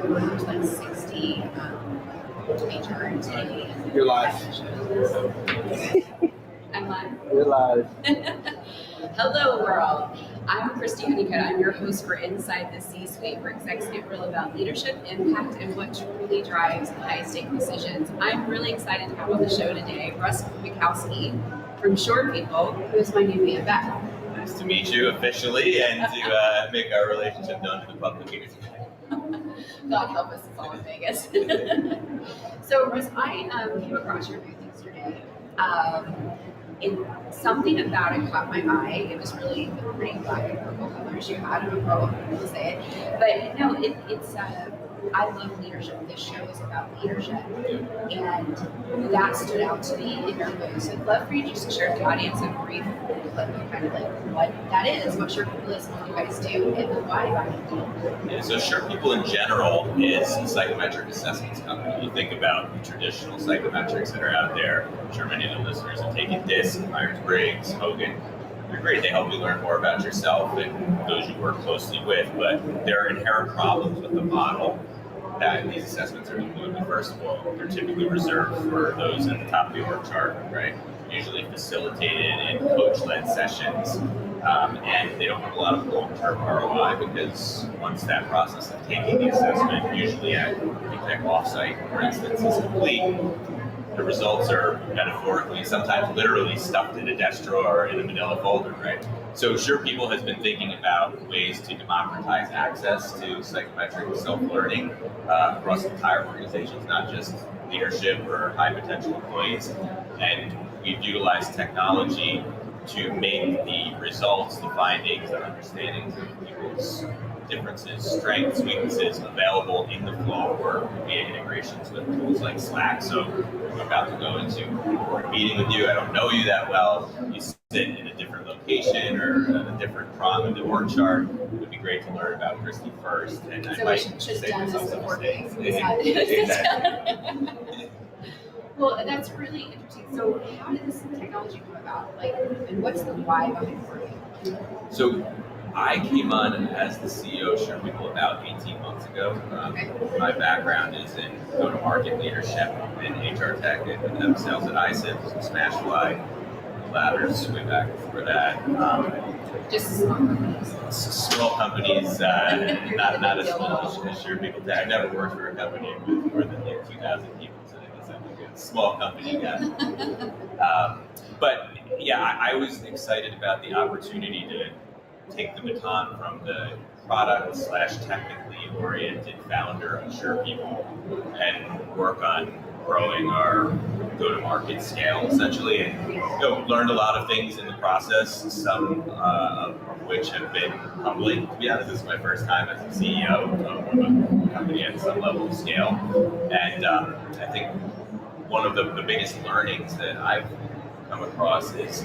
there's like 60 HR and TA. You're live. I'm live. You're live. Hello, world. I'm Christy Honeycutt. I'm your host for Inside the C-Suite, where execs get real about leadership, impact, and what truly drives high-stake decisions. I'm really excited to have on the show today Russ Mikowski from Shore People, who is my new man back. Nice to meet you officially and to make our relationship known to the public here today. God help us, it's all in Vegas. So, Russ, I came across your booth yesterday. And something about it caught my eye. It was really the pretty black and purple colors you had. I don't know how people say it, but no, it's. I love leadership. This show is about leadership, and that stood out to me in your booth. So I'd love for you just to share with the audience a brief clip of kind of like what that is, what Shore People is, what you guys do, and the why behind it. Yeah, so Shore People in general is a psychometric assessments company. You think about the traditional psychometrics that are out there. I'm sure many of the listeners have taken DISC, Myers-Briggs, Hogan. They're great. They help you learn more about yourself and those you work closely with, but there are inherent problems with the model that these assessments are doing. First of all, they're typically reserved for those at the top of the org chart, right? Usually facilitated in coach-led sessions, and they don't have a lot of long-term ROI because once that process of taking the assessment, usually at exec offsite, for instance, is complete, the results are metaphorically, sometimes literally stuffed in a desk drawer or in a manila folder, right? So Shore People has been thinking about ways to democratize access to psychometric self-learning across entire organizations, not just leadership or high potential employees. And we've utilized technology to make the results, the findings, the understandings of people's differences, strengths, weaknesses available in the flow of work via integrations with tools like Slack. So I'm about to go into a meeting with you. I don't know you that well. You sit in a different location or a different prong of the org chart. It would be great to learn about Christy first. And So I we might should say done myself this some before mistakes. Exactly. Well, that's really interesting. So how did this technology come about? Like, and what's the why behind it? So I came on as the CEO of Shore People about 18 months ago. My background is in go-to-market leadership in HR tech and sales at iCIMS, Smashfly, Ladders, way back before that. Just small companies. Small companies, not as small as Shore People tech. I've never worked for a company with more than like 2,000 people, so I guess I'm like a small company guy. But yeah, I was excited about the opportunity to take the baton from the product / technically oriented founder of Shore People and work on growing our go-to-market scale essentially, and learned a lot of things in the process, some of which have been humbling. To be honest, this is my first time as a CEO of a company at some level of scale, and I think one of the biggest learnings that I've come across is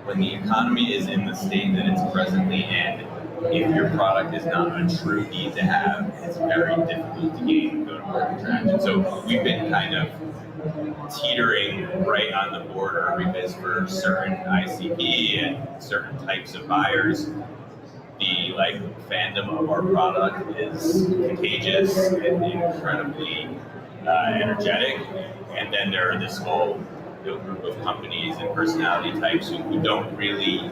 when the economy is in the state that it's presently in, if your product is not a true need to have, it's very difficult to gain go-to-market traction. So we've been kind of teetering right on the border because for certain ICP and certain types of buyers, the fandom of our product is contagious and incredibly energetic, and then there are this whole group of companies and personality types who don't really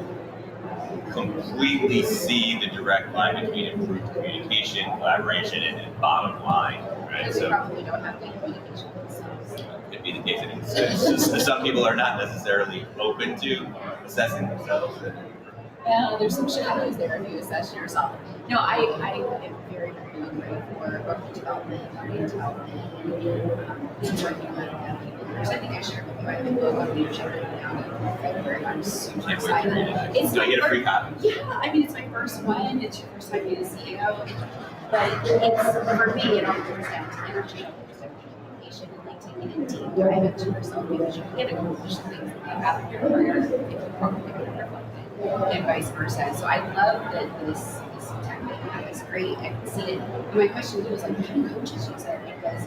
completely see the direct line between improved communication, collaboration, and bottom line. Right? Because we probably don't have good communication themselves. Could be the case. It's just some people are not necessarily open to assessing themselves. Well, there's some shadows there if you assess yourself. No, I am very, very hungry for corporate development, marketing development, and working with people. I think I shared with you, I've been going on leadership right now in February. I'm super excited. Do I get a free copy? Yeah, I mean, it's my first one. It's your first time being a CEO. But it's, for me, it all comes down to energy, communication, and taking a deep dive into yourself because you can't accomplish the things that you have in your career if you properly reflect it, and vice versa. So I love that this technique is great. I can see it. And my question to you is how do coaches use it? Because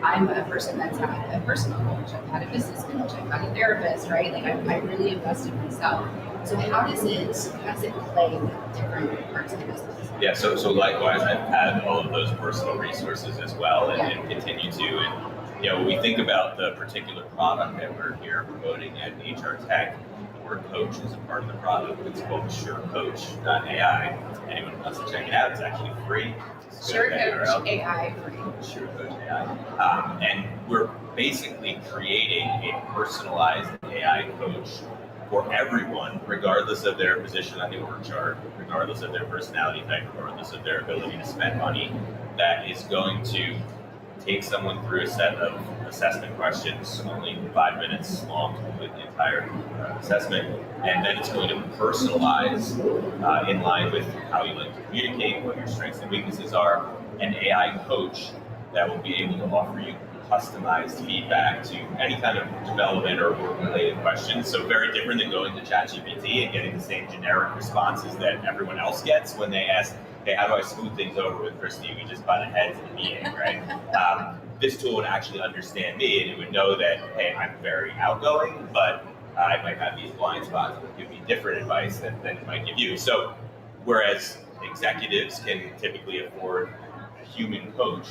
I'm a person that's had a personal coach, I've had a business coach, I've had a therapist, right? I really invest in myself. So how does it play with different parts of the business? Yeah, so likewise, I've had all of those personal resources as well, and continue to. And when we think about the particular product that we're here promoting at HR Tech, the word coach is a part of the product. It's called SureCoach.ai. Anyone who wants to check it out, it's actually free. SureCoach AI free. SureCoach AI. And we're basically creating a personalized AI coach for everyone, regardless of their position on the org chart, regardless of their personality type, regardless of their ability to spend money, that is going to take someone through a set of assessment questions, only 5 minutes long to complete the entire assessment, and then it's going to personalize in line with how you like to communicate, what your strengths and weaknesses are, an AI coach that will be able to offer you customized feedback to any kind of development or work-related questions. So very different than going to ChatGPT and getting the same generic responses that everyone else gets when they ask, hey, how do I smooth things over with Christy? We just butt heads in the meeting, right? This tool would actually understand me, and it would know that, hey, I'm very outgoing, but I might have these blind spots that give me different advice than it might give you. So whereas executives can typically afford a human coach,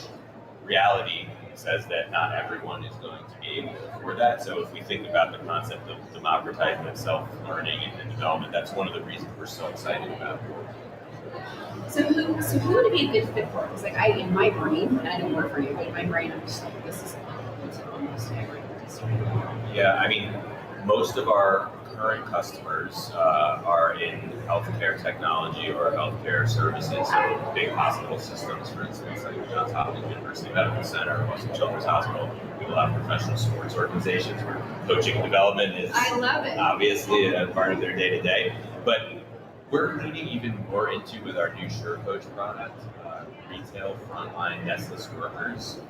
reality says that not everyone is going to be able to afford that. So if we think about the concept of democratizing of self-learning and development, that's one of the reasons we're so excited about it. So who would it be a good fit for? Because in my brain, and I don't work for you, but in my brain, I'm just like, this is almost every industry. Yeah, I mean, most of our current customers are in healthcare technology or healthcare services, so big hospital systems, for instance, like Johns Hopkins University Medical Center, Boston Children's Hospital. We have a lot of professional sports organizations where coaching and development is I love it. Obviously a part of their day-to-day. But we're leaning even more into with our new SureCoach product, retail, frontline, deskless workers,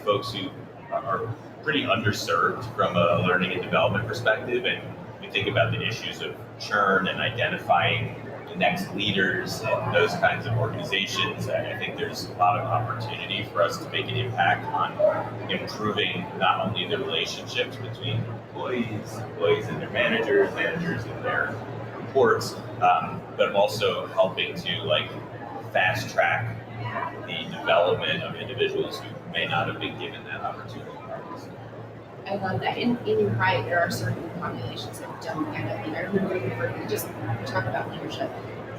folks who are pretty underserved from a learning and development perspective, and we think about the issues of churn and identifying the next leaders and those kinds of organizations. I think there's a lot of opportunity for us to make an impact on improving not only the relationships between employees and their managers and their reports, but also helping to fast track the development of individuals who may not have been given that opportunity. I love that. And you're right, there are certain populations that don't get it. I remember just talk about leadership.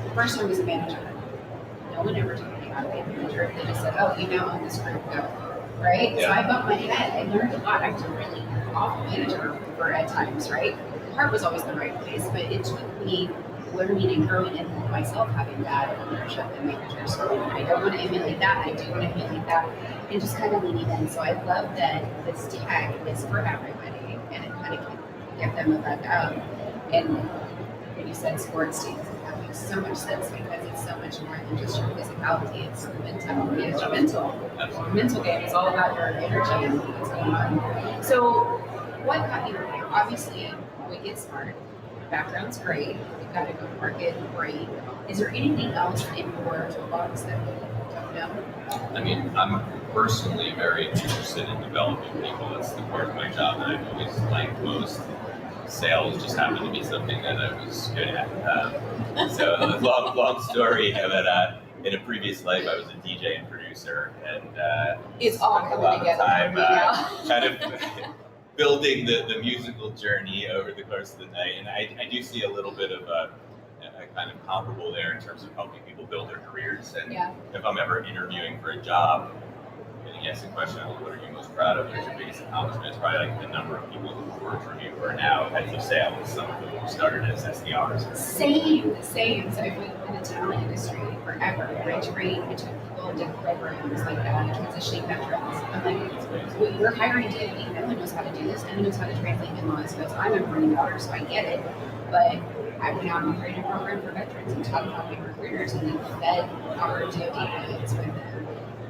The first time I was a manager, no one ever told me how to be a manager. They just said, oh, you now own this group, go. Right? Yeah. So I bumped my head. I learned a lot. I was a really awful manager at times, right? The heart was always in the right place, but it took me learning and growing and myself having bad leadership and managers. So I don't want to emulate that. I do want to emulate that. And just kind of leaning in. So I love that this tag is for everybody, and it kind of can give them a leg up. And when you said sports teams, that makes so much sense because it's so much more than just your physicality. It's the mentality. It's your mental. Mental game is all about your energy and what's going on. So what got you here? Obviously, wicked smart. Background's great. You've got a good market, great. Is there anything else in your toolbox that we don't know? I mean, I'm personally very interested in developing people. That's the part of my job that I've always liked most. Sales just happened to be something that I was good at. So long story, but in a previous life, I was a DJ and producer, and it's all coming together. Kind of building the musical journey over the course of the night, and I do see a little bit of a kind of comparable there in terms of helping people build their careers. And if I'm ever interviewing for a job, and you ask the question, what are you most proud of? What's your biggest accomplishment? It's probably the number of people who work for you who are now heads of sales, some of whom started as SDRs. Same. So I've been in the talent industry forever. I trained between people in different programs like transitioning veterans. I'm like, we're hiring DoD. No one knows how to do this. No one knows how to translate memos. Because I'm a Marine daughter, so I get it. But I went out and created a program for veterans and taught them how to be recruiters, and then fed our DoD clients with them.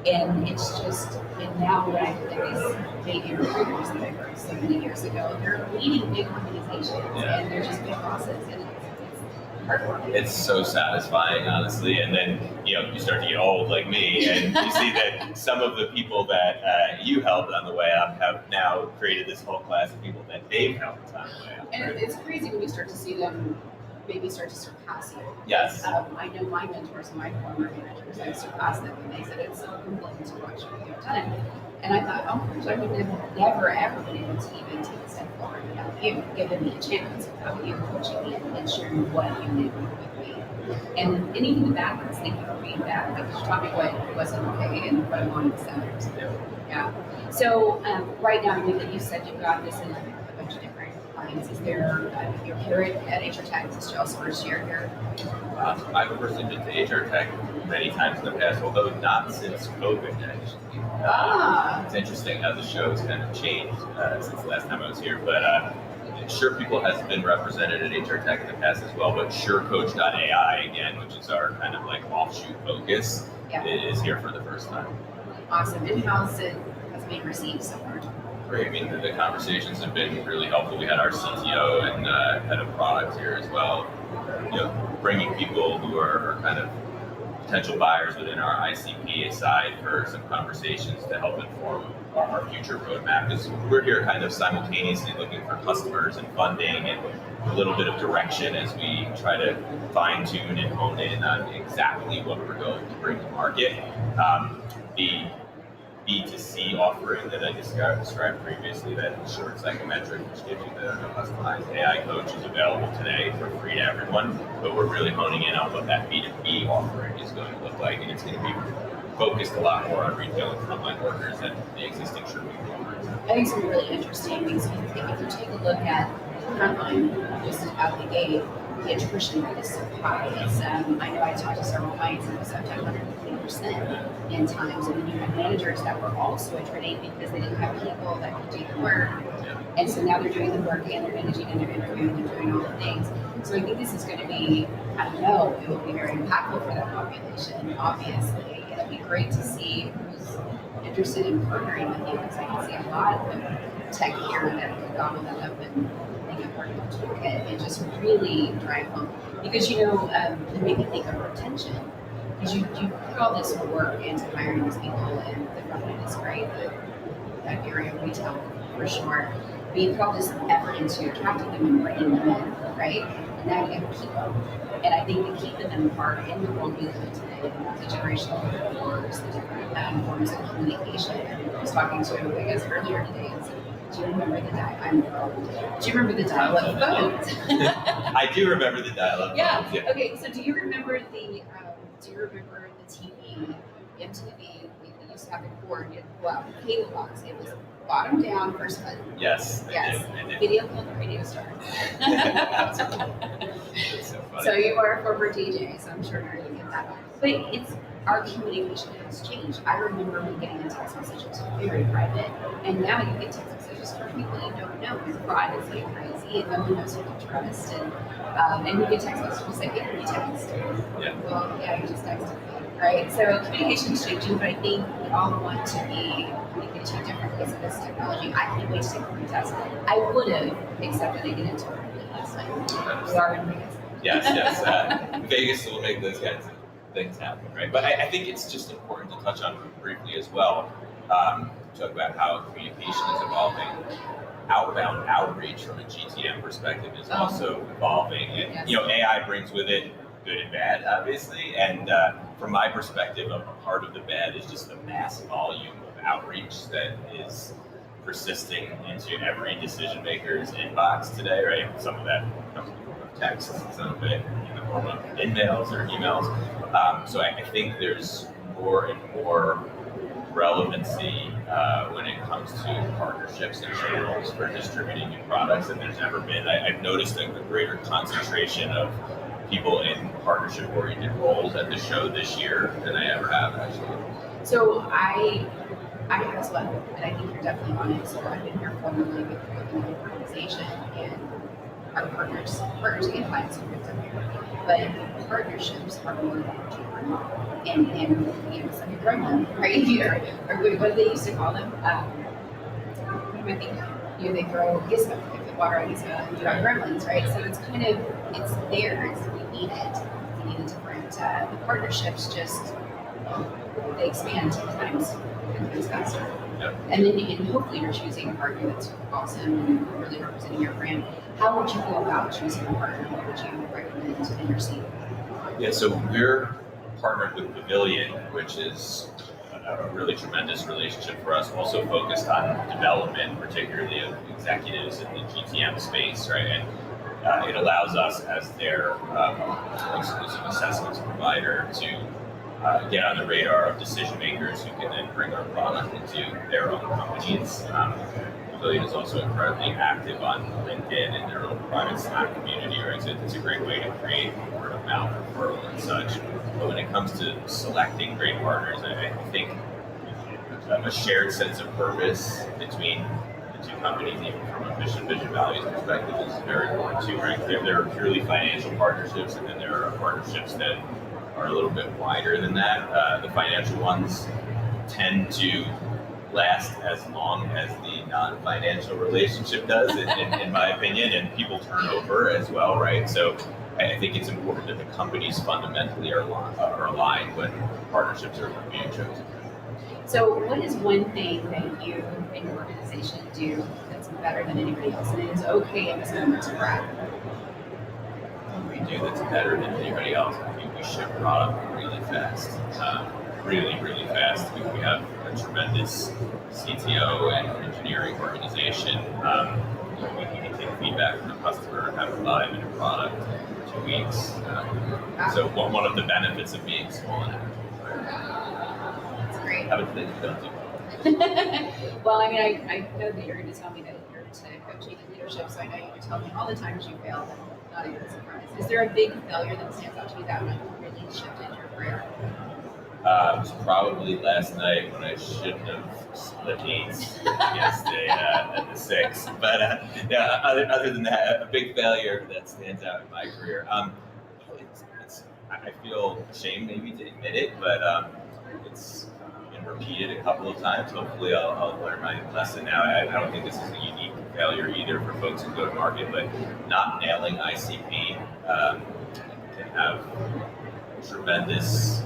And it's just, and now when I look at these Navy recruiters that I worked so many years ago, they're leading big organizations, and they're just big bosses, and it's heartwarming. It's so satisfying, honestly. And then, you start to get old like me, and you see that some of the people that you helped on the way up have now created this whole class of people that they've helped on the way up. And it's crazy when you start to see them maybe start to surpass you. Yes. I know my mentors and my former managers, I've surpassed them, and they said it's so humbling to watch what you've done. And I thought, oh my gosh, I would have never ever been able to even take a step forward without you giving me a chance, without you coaching me and sharing what you knew with me. And even the bad ones, thank you for feedback. Like, you taught me what wasn't okay and what I wanted to say. Yeah. So right now, I know that you said you've got this in a bunch of different clients. Is there, you're here at HR Tech, this is y'all's first year here? I've personally been to HR Tech many times in the past, although not since COVID, actually. It's interesting how the show's kind of changed since the last time I was here, but Sure People has been represented at HR Tech in the past as well, but SureCoach.ai again, which is our kind of like offshoot focus, is here for the first time. Awesome. And how's it being received so far? Great. I mean, the conversations have been really helpful. We had our CTO and head of product here as well. Bringing people who are kind of potential buyers within our ICP aside for some conversations to help inform our future roadmap. Because we're here kind of simultaneously looking for customers and funding and a little bit of direction as we try to fine tune and hone in on exactly what we're going to bring to market. The B2C offering that I described previously, that short psychometric, which gives you the customized AI coach, is available today for free to everyone. But we're really honing in on what that B2B offering is going to look like, and it's going to be focused a lot more on retail and frontline workers than the existing Sure People offerings. I think it's going to be really interesting because if you take a look at frontline, just out the gate, the attrition rate is so high. I know I talked to several clients and it was up to 120% in times, and then you have managers that were also attriting because they didn't have people that could do the work. And so now they're doing the work and they're managing and they're interviewing and they're doing all the things. So I think this is going to be, I don't know, it will be very impactful for that population, obviously. It'll be great to see who's interested in partnering with you, because I can see a lot of tech here that could gobble that up and make it part of the toolkit and just really drive home. Because, you made me think of retention. Because you put all this work into hiring these people, and the front end is great, that area of retail for sure. But you put all this effort into attracting them and bringing them in, right? And now you have to keep them. And I think that keeping them apart in the world we live in today, the multi-generational wars, the different forms of communication. I was talking to, I guess, earlier today, and said, do you remember the dial-up phones? I do remember the dial-up phones. Yeah. Okay. So do you remember the TV, MTV? We used to have a cord. You'd pull out the cable box. It was bottom down, first button. Yes. Yes. I did. Video called the radio star. That's so funny. So you are a former DJ, so I'm sure you're going to get that. But our communication has changed. I remember me getting a text message, it was very private, and now you get text messages from people you don't know, because fraud is like crazy, and no one knows who to trust, and you get text messages like, hey, you text. Yeah. Well, yeah, you just texted me, right? So communication is changing, but I think we all want to be communicating differently because of this technology. I can't wait to take the test. I would have, except that I didn't until last night. We are in Vegas. Yes. Vegas will make those kinds of things happen, right? But I think it's just important to touch on briefly as well, talk about how communication is evolving. Outbound outreach from a GTM perspective is also evolving. And, AI brings with it good and bad, obviously. And from my perspective, a part of the bad is just the mass volume of outreach that is persisting into every decision maker's inbox today, right? Some of that comes in the form of text, some of it in the form of emails or emails. So I think there's more and more relevancy when it comes to partnerships and channels for distributing new products than there's ever been. I've noticed a greater concentration of people in partnership-oriented roles at the show this year than I ever have, actually. So I have as well, and I think you're definitely on it. So I've been here formerly with an organization, and our partners and clients are here. But partnerships are more important. And it's like a gremlin right here. Or what do they used to call them? I think they throw gizmo, if the water on gizmo, and you have gremlins, right? So it's kind of, it's there, we need it. We need a different, the partnerships just they expand 10 times faster. Yep. And then hopefully you're choosing a partner that's awesome and really representing your brand. How would you go about choosing a partner? What would you recommend in your seat? Yeah, so we're partnered with Pavilion, which is a really tremendous relationship for us, also focused on development, particularly of executives in the GTM space, right? And it allows us as their exclusive assessments provider to get on the radar of decision makers who can then bring our product into their own companies. Pavilion is also incredibly active on LinkedIn and their own private Slack community, right? So it's a great way to create word of mouth referral and such. But when it comes to selecting great partners, I think a shared sense of purpose between the two companies, even from a mission, vision, values perspective, is very important too, right? There are purely financial partnerships, and then there are partnerships that are a little bit wider than that. The financial ones tend to last as long as the non-financial relationship does, in my opinion, and people turn over as well, right? So I think it's important that the companies fundamentally are aligned when partnerships are being chosen. So what is one thing that you and your organization do that's better than anybody else, and it is okay in this moment to brag? We do that's better than anybody else. I mean, we ship product really fast, really fast. We have a tremendous CTO and engineering organization. We can take feedback from the customer and have it live in a product in 2 weeks. So one of the benefits of being small and That's great. have a thing you don't do. Well, I mean, I know that you're going to tell me that you're into coaching and leadership, so I know you tell me all the times you failed. I'm not even surprised. Is there a big failure that stands out to you that would really shifted your career? It was probably last night when I shouldn't have split 8s against the 6. But yeah, other than that, a big failure that stands out in my career. I feel ashamed maybe to admit it, but it's been repeated a couple of times. Hopefully I'll learn my lesson now. I don't think this is a unique failure either for folks who go to market, but not nailing ICP can have tremendous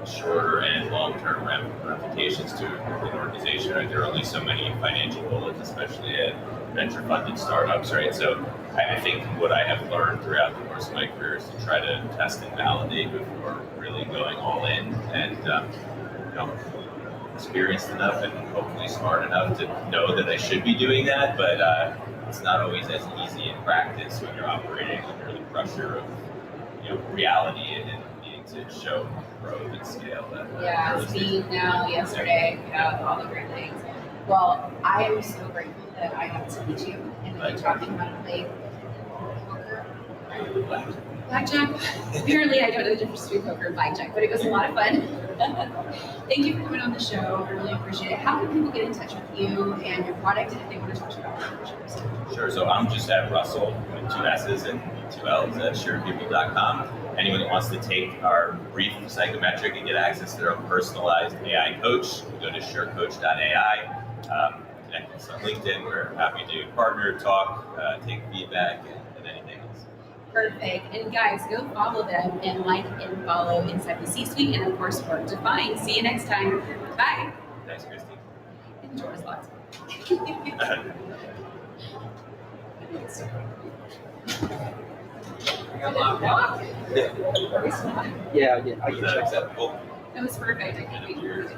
shorter and long-term ramifications to an organization, right? There are only so many financial bullets, especially at venture-funded startups, right? So I think what I have learned throughout the course of my career is to try to test and validate before really going all in, and experienced enough and hopefully smart enough to know that I should be doing that, but it's not always as easy in practice when you're operating under the pressure of reality and to show growth and scale. Speed now, yesterday, all the great things. Well, I am so grateful that I got to meet you and that you're talking about to play poker. Blackjack. Apparently, I don't know the difference between poker and blackjack, but it was a lot of fun. Thank you for coming on the show. I really appreciate it. How can people get in touch with you and your product, and if they want to talk to you about partnerships? Sure. So I'm just at Russell with 2 S's and 2 L's at surepeople.com. Anyone that wants to take our brief psychometric and get access to their own personalized AI coach, go to surecoach.ai. Connect us on LinkedIn. We're happy to partner, talk, take feedback, and anything else. Perfect. And guys, go follow them and like and follow Inside the C-Suite, and of course, Work Defined. See you next time. Bye. Thanks, Christy. Enjoy lots. Yeah, I Was that acceptable? That was perfect. I can't wait. Cheers.